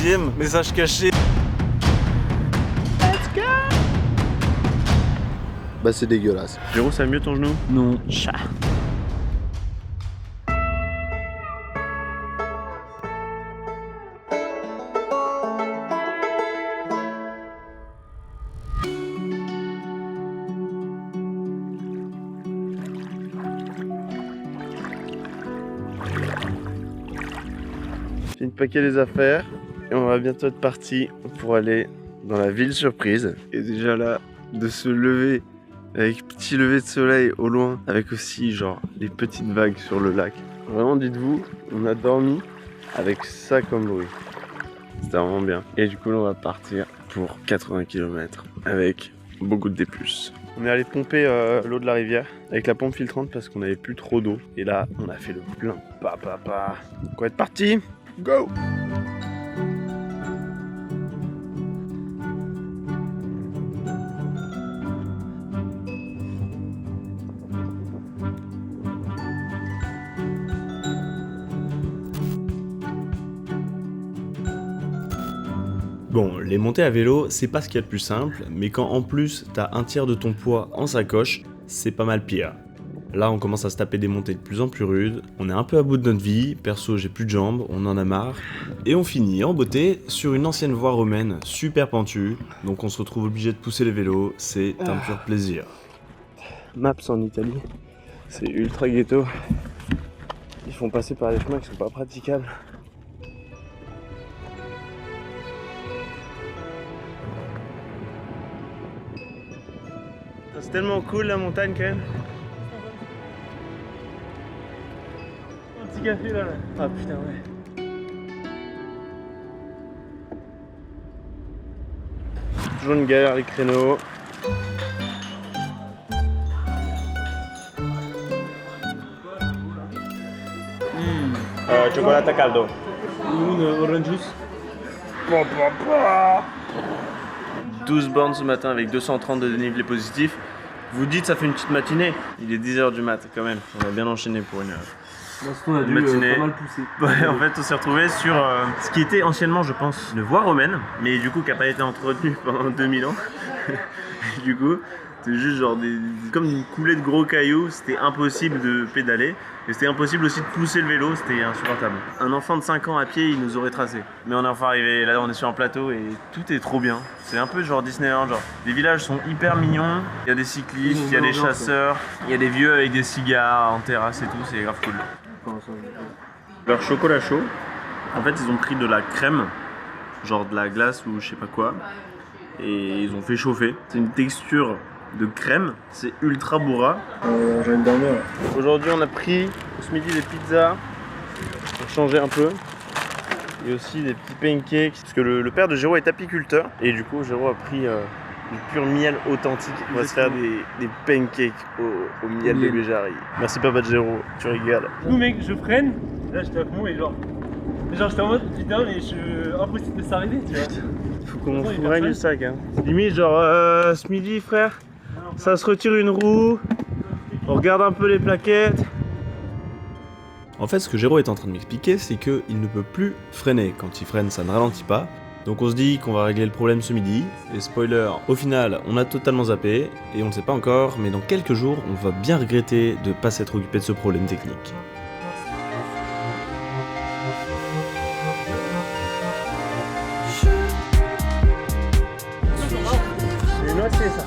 deuxième message caché. Let's go. Bah c'est dégueulasse. Géraud, ça va mieux ton genou? Non, chat. J'ai paqué les affaires et on va bientôt être parti pour aller dans la ville surprise. Et déjà là, de se lever avec petit lever de soleil au loin, avec aussi genre les petites vagues sur le lac. Vraiment, dites-vous, on a dormi avec ça comme bruit. C'était vraiment bien. Et du coup là, on va partir pour 80 km avec beaucoup de D+. On est allé pomper l'eau de la rivière avec la pompe filtrante parce qu'on n'avait plus trop d'eau. Et là, on a fait le plein. On va être parti. Go! Bon, les montées à vélo, c'est pas ce qu'il y a de plus simple, mais quand en plus t'as un tiers de ton poids en sacoche, c'est pas mal pire. Là, on commence à se taper des montées de plus en plus rudes, on est un peu à bout de notre vie, perso j'ai plus de jambes, on en a marre, et on finit en beauté sur une ancienne voie romaine super pentue, donc on se retrouve obligé de pousser les vélos, c'est un pur plaisir. Maps en Italie, c'est ultra ghetto. Ils font passer par des chemins qui sont pas praticables. C'est tellement cool la montagne quand même. Un petit café là. Ah putain ouais. Toujours une galère les créneaux. Chocolate caldo. Orange juice. 12 bornes ce matin avec 230 de dénivelé positif. Vous dites ça fait une petite matinée. Il est 10h du mat quand même. On a bien enchaîné pour une On a dû matinée. pas mal pousser. Ouais, en fait on s'est retrouvé sur ce qui était anciennement je pense une voie romaine, mais du coup qui n'a pas été entretenue pendant 2000 ans. Du coup c'était juste genre comme une coulée de gros cailloux, c'était impossible de pédaler. Et c'était impossible aussi de pousser le vélo, c'était insupportable. Un enfant de 5 ans à pied, il nous aurait tracé. Mais on est enfin arrivé, là on est sur un plateau et tout est trop bien. C'est un peu genre Disneyland, genre les villages sont hyper mignons. Il y a des cyclistes, il y a des chasseurs, il y a des vieux avec des cigares en terrasse et tout, c'est grave cool. Leur chocolat chaud, en fait ils ont pris de la crème, genre de la glace ou je sais pas quoi, et ils ont fait chauffer. C'est une texture de crème, c'est ultra bourra. J'ai une dernière. Aujourd'hui on a pris ce midi des pizzas pour changer un peu. Et aussi des petits pancakes, parce que le père de Géraud est apiculteur. Et du coup Géraud a pris du pur miel authentique. On va se faire des pancakes au miel de Béjarry. Merci papa de Géraud, tu régales. Du coup mec, je freine. Là j'étais à fond et genre j'étais en mode putain mais impossible de s'arrêter tu vois. Faut qu'on freine le sac hein. Limite genre ce midi frère, ça se retire une roue. On regarde un peu les plaquettes. En fait, ce que Géraud est en train de m'expliquer, c'est qu'il ne peut plus freiner. Quand il freine, ça ne ralentit pas. Donc on se dit qu'on va régler le problème ce midi. Et spoiler, au final, on a totalement zappé. Et on ne sait pas encore, mais dans quelques jours, on va bien regretter de ne pas s'être occupé de ce problème technique. C'est noisé ça.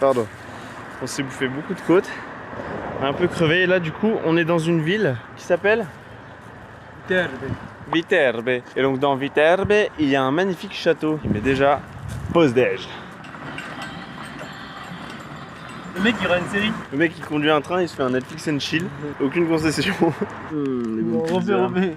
Pardon, on s'est bouffé beaucoup de côtes, on est un peu crevé et là du coup on est dans une ville qui s'appelle Viterbe. Et donc dans Viterbe il y a un magnifique château, mais déjà pause déj. Le mec il aura une série. Le mec qui conduit un train, il se fait un Netflix and chill. Aucune concession. Les bonnes pizzas. Refais.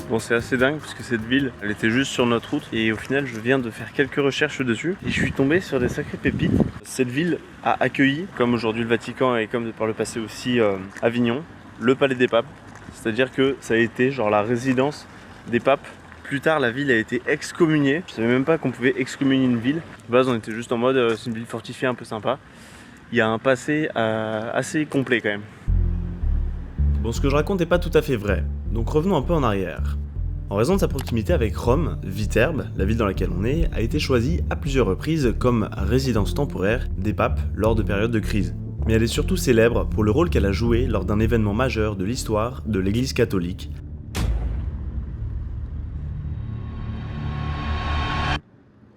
Bon, c'est assez dingue parce que cette ville, elle était juste sur notre route et au final, je viens de faire quelques recherches dessus et je suis tombé sur des sacrées pépites. Cette ville a accueilli, comme aujourd'hui le Vatican et comme par le passé aussi Avignon, le Palais des Papes. C'est-à-dire que ça a été genre la résidence des papes. Plus tard, la ville a été excommuniée. Je savais même pas qu'on pouvait excommunier une ville. De base, on était juste en mode, c'est une ville fortifiée un peu sympa. Il y a un passé assez complet quand même. Bon, ce que je raconte n'est pas tout à fait vrai, donc revenons un peu en arrière. En raison de sa proximité avec Rome, Viterbe, la ville dans laquelle on est, a été choisie à plusieurs reprises comme résidence temporaire des papes lors de périodes de crise. Mais elle est surtout célèbre pour le rôle qu'elle a joué lors d'un événement majeur de l'histoire de l'Église catholique.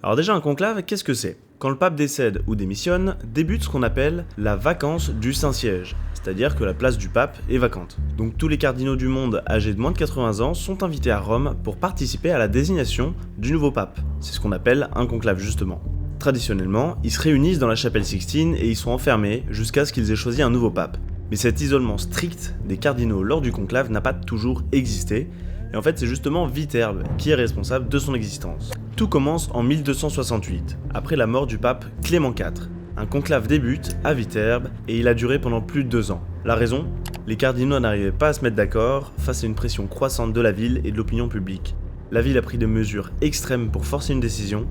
Alors déjà, un conclave, qu'est-ce que c'est ? Quand le pape décède ou démissionne, débute ce qu'on appelle la vacance du Saint-Siège, c'est-à-dire que la place du pape est vacante. Donc tous les cardinaux du monde âgés de moins de 80 ans sont invités à Rome pour participer à la désignation du nouveau pape. C'est ce qu'on appelle un conclave justement. Traditionnellement, ils se réunissent dans la chapelle Sixtine et ils sont enfermés jusqu'à ce qu'ils aient choisi un nouveau pape. Mais cet isolement strict des cardinaux lors du conclave n'a pas toujours existé, et en fait c'est justement Viterbe qui est responsable de son existence. Tout commence en 1268, après la mort du pape Clément IV. Un conclave débute à Viterbe et il a duré pendant plus de 2 ans. La raison ? Les cardinaux n'arrivaient pas à se mettre d'accord face à une pression croissante de la ville et de l'opinion publique. La ville a pris des mesures extrêmes pour forcer une décision.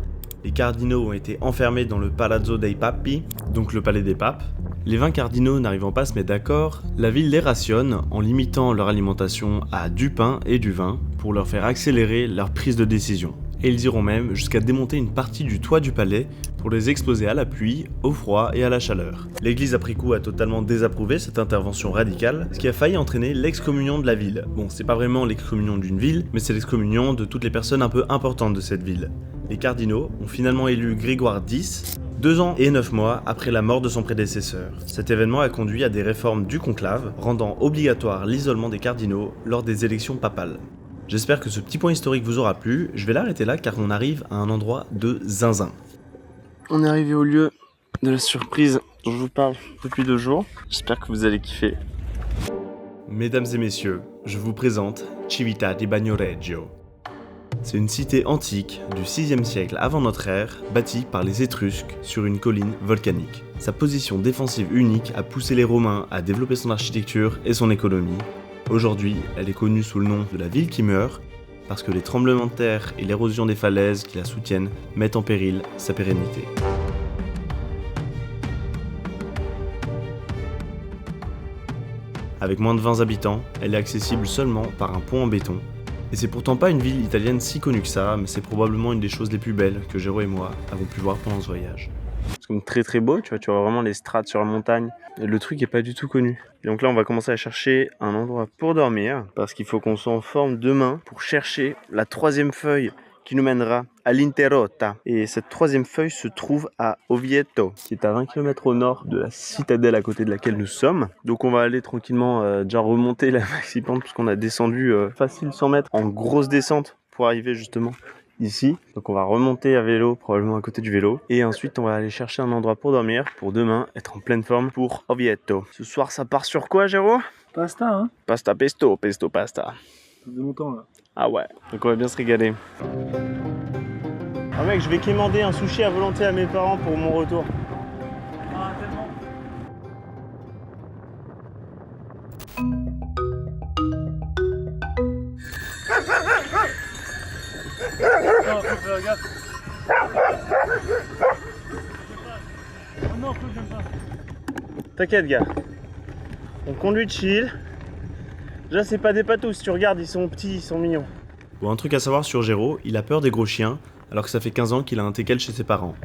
Les cardinaux ont été enfermés dans le Palazzo dei Papi, donc le palais des papes. Les 20 cardinaux n'arrivant pas à se mettre d'accord, la ville les rationne en limitant leur alimentation à du pain et du vin pour leur faire accélérer leur prise de décision. Et ils iront même jusqu'à démonter une partie du toit du palais pour les exposer à la pluie, au froid et à la chaleur. L'église après coup a totalement désapprouvé cette intervention radicale, ce qui a failli entraîner l'excommunion de la ville. Bon, c'est pas vraiment l'excommunion d'une ville, mais c'est l'excommunion de toutes les personnes un peu importantes de cette ville. Les cardinaux ont finalement élu Grégoire X, 2 ans et 9 mois après la mort de son prédécesseur. Cet événement a conduit à des réformes du conclave, rendant obligatoire l'isolement des cardinaux lors des élections papales. J'espère que ce petit point historique vous aura plu, je vais l'arrêter là car on arrive à un endroit de zinzin. On est arrivé au lieu de la surprise dont je vous parle depuis 2 jours. J'espère que vous allez kiffer. Mesdames et messieurs, je vous présente Civita di Bagnoregio. C'est une cité antique du 6e siècle avant notre ère, bâtie par les Étrusques sur une colline volcanique. Sa position défensive unique a poussé les Romains à développer son architecture et son économie. Aujourd'hui, elle est connue sous le nom de la ville qui meurt, parce que les tremblements de terre et l'érosion des falaises qui la soutiennent mettent en péril sa pérennité. Avec moins de 20 habitants, elle est accessible seulement par un pont en béton. Et c'est pourtant pas une ville italienne si connue que ça, mais c'est probablement une des choses les plus belles que Géraud et moi avons pu voir pendant ce voyage. C'est comme très très beau, tu vois vraiment les strates sur la montagne. Et le truc est pas du tout connu. Et donc là, on va commencer à chercher un endroit pour dormir, parce qu'il faut qu'on soit en forme demain pour chercher la 3e feuille qui nous mènera à l'Interrotta. Et cette 3e feuille se trouve à Oviedo, qui est à 20 km au nord de la citadelle à côté de laquelle nous sommes. Donc on va aller tranquillement déjà remonter la maxi pente, puisqu'on a descendu facile 100 mètres en grosse descente pour arriver justement ici. Donc on va remonter à vélo, probablement à côté du vélo. Et ensuite on va aller chercher un endroit pour dormir, pour demain être en pleine forme pour Oviedo. Ce soir ça part sur quoi, Géraud ? Pasta, hein. Pasta pesto, pesto pasta. Ça fait longtemps là. Ah ouais, donc on va bien se régaler. Ah mec, je vais quémander un sushi à volonté à mes parents pour mon retour. Ah, tellement. Non, faut faire gaffe. Oh non, faut que j'aime pas. T'inquiète gars, on conduit chill. Déjà c'est pas des patous, si tu regardes ils sont petits, ils sont mignons. Bon, un truc à savoir sur Géraud, il a peur des gros chiens, alors que ça fait 15 ans qu'il a un teckel chez ses parents.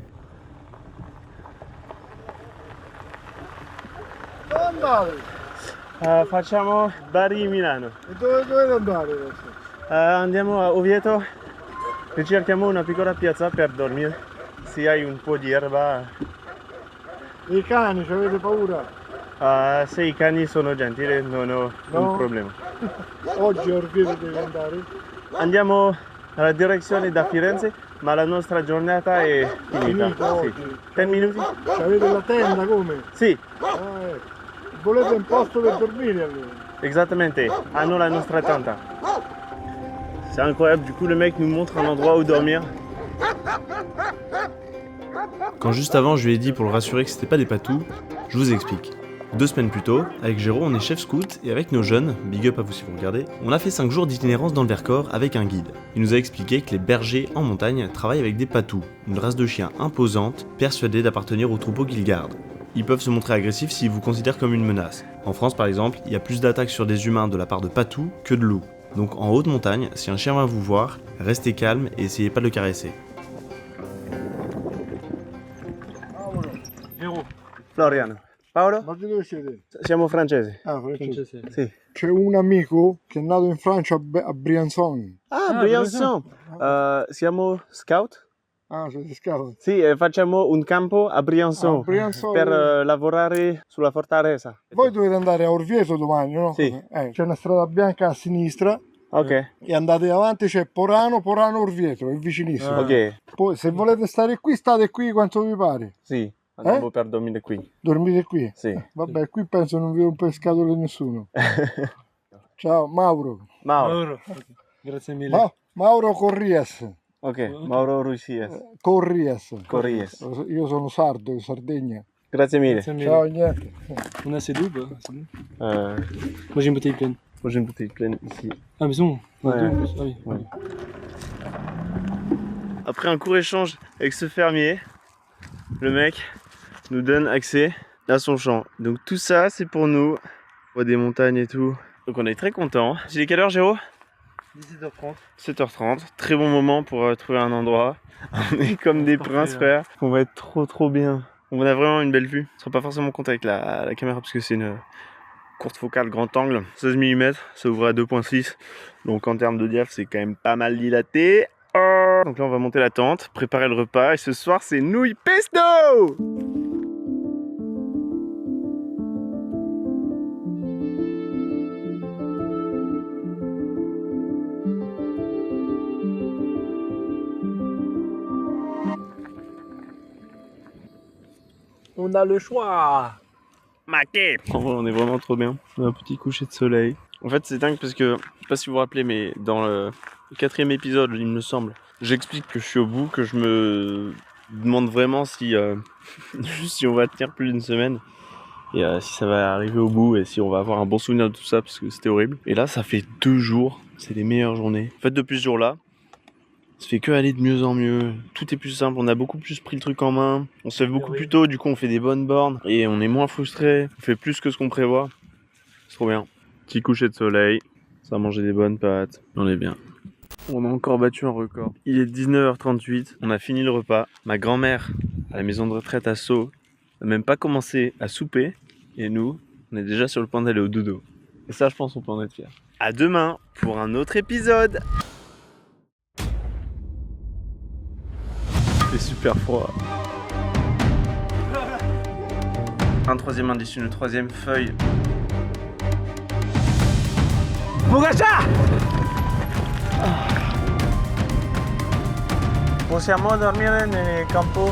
Facciamo Bari Milano. E dove andare adesso? Andiamo a Oviedo e cerchiamo una piccola piazza per dormire. Se hai un po' di erba. I cani, ci avete paura? Se i cani sono gentili non ho un problema. Oggi a Orvieto devi andare? andiamo nella direzione da Firenze, ma la nostra giornata è finita. Finita Sì. oggi. 10 minuti? Avete la tenda come? Sì, Volete un posto per dormire allora? exactement. Hanno la nostra tente. C'est incroyable, du coup le mec nous montre un endroit où dormir. Quand juste avant je lui ai dit pour le rassurer que c'était pas des patous, je vous explique. 2 semaines plus tôt, avec Géraud on est chef scout et avec nos jeunes, big up à vous si vous regardez, on a fait 5 jours d'itinérance dans le Vercors avec un guide. Il nous a expliqué que les bergers en montagne travaillent avec des patous, une race de chiens imposante, persuadés d'appartenir au troupeau qu'ils gardent. Ils peuvent se montrer agressifs s'ils vous considèrent comme une menace. En France par exemple, il y a plus d'attaques sur des humains de la part de patous que de loups. Donc en haute montagne, si un chien va vous voir, restez calme et essayez pas de le caresser. Géraud. Floriano. Paolo? Ma di dove siete? Siamo francesi. Ah, francese. Sì. C'è un amico che è nato in Francia a Briançon. Ah, Briançon. Siamo scout? Ah, siete scout? Sì, facciamo un campo a Briançon. A Briançon. Per lavorare sulla fortaleza. Voi dovete andare a Orvieto domani, no? Sì. C'è una strada bianca a sinistra Ok, e andate avanti, c'è Porano Orvieto, è vicinissimo. ok. Poi se volete stare qui, state qui quanto vi pare. Sì, andiamo per dormire qui. Dormite qui. Sì. Vabbè, qui penso non vi rompe le scatole nessuno. Ciao, Mauro. Mauro. Grazie mille. Mauro Corrias. Ok, Mauro Ruizies. Corrias. Corries. Io sono sardo, in Sardegna. Grazie mille. Grazie mille. Ciao, niente. On a assez d'eau, bah, c'est bon. Euh, Moi j'ai une bouteille pleine. moi j'ai une bouteille pleine ici. Ah, mais bon. On a Ouais. deux en plus. Ah oui. Ouais. Après un court échange avec ce fermier, le mec nous donne accès à son champ. Donc tout ça c'est pour nous. On voit des montagnes et tout. Donc on est très contents. Il est quelle heure Géraud? 17h30. 7h30, très bon moment pour trouver un endroit. On est comme des Parfait, princes là. frère. On va être trop bien. On a vraiment une belle vue. On se rend pas forcément compte avec la caméra parce que c'est une courte focale grand angle. 16 mm, ça ouvre à 2.6. Donc en termes de diaph c'est quand même pas mal dilaté. Donc là on va monter la tente, préparer le repas et ce soir c'est nouilles pesto. On a le choix. Maquet. En vrai, on est vraiment trop bien. On a un petit coucher de soleil. En fait, c'est dingue parce que, je sais pas si vous vous rappelez, mais dans le 4e épisode, il me semble, j'explique que je suis au bout, que je me demande vraiment si, juste si on va tenir plus d'une semaine. Et si ça va arriver au bout et si on va avoir un bon souvenir de tout ça parce que c'était horrible. Et là, ça fait 2 jours. C'est les meilleures journées. En fait, depuis ce jour-là, ça fait que aller de mieux en mieux. Tout est plus simple. On a beaucoup plus pris le truc en main. On se lève beaucoup plus tôt. Du coup, on fait des bonnes bornes. Et on est moins frustré. On fait plus que ce qu'on prévoit. C'est trop bien. Petit coucher de soleil. Ça va manger des bonnes pâtes. On est bien. On a encore battu un record. Il est 19h38. On a fini le repas. Ma grand-mère, à la maison de retraite à Sceaux, n'a même pas commencé à souper. Et nous, on est déjà sur le point d'aller au dodo. Et ça, je pense qu'on peut en être fiers. À demain pour un autre épisode. C'est super froid. Un 3e indice, une 3e feuille. Pogacar! Possiamo dormire nel campo?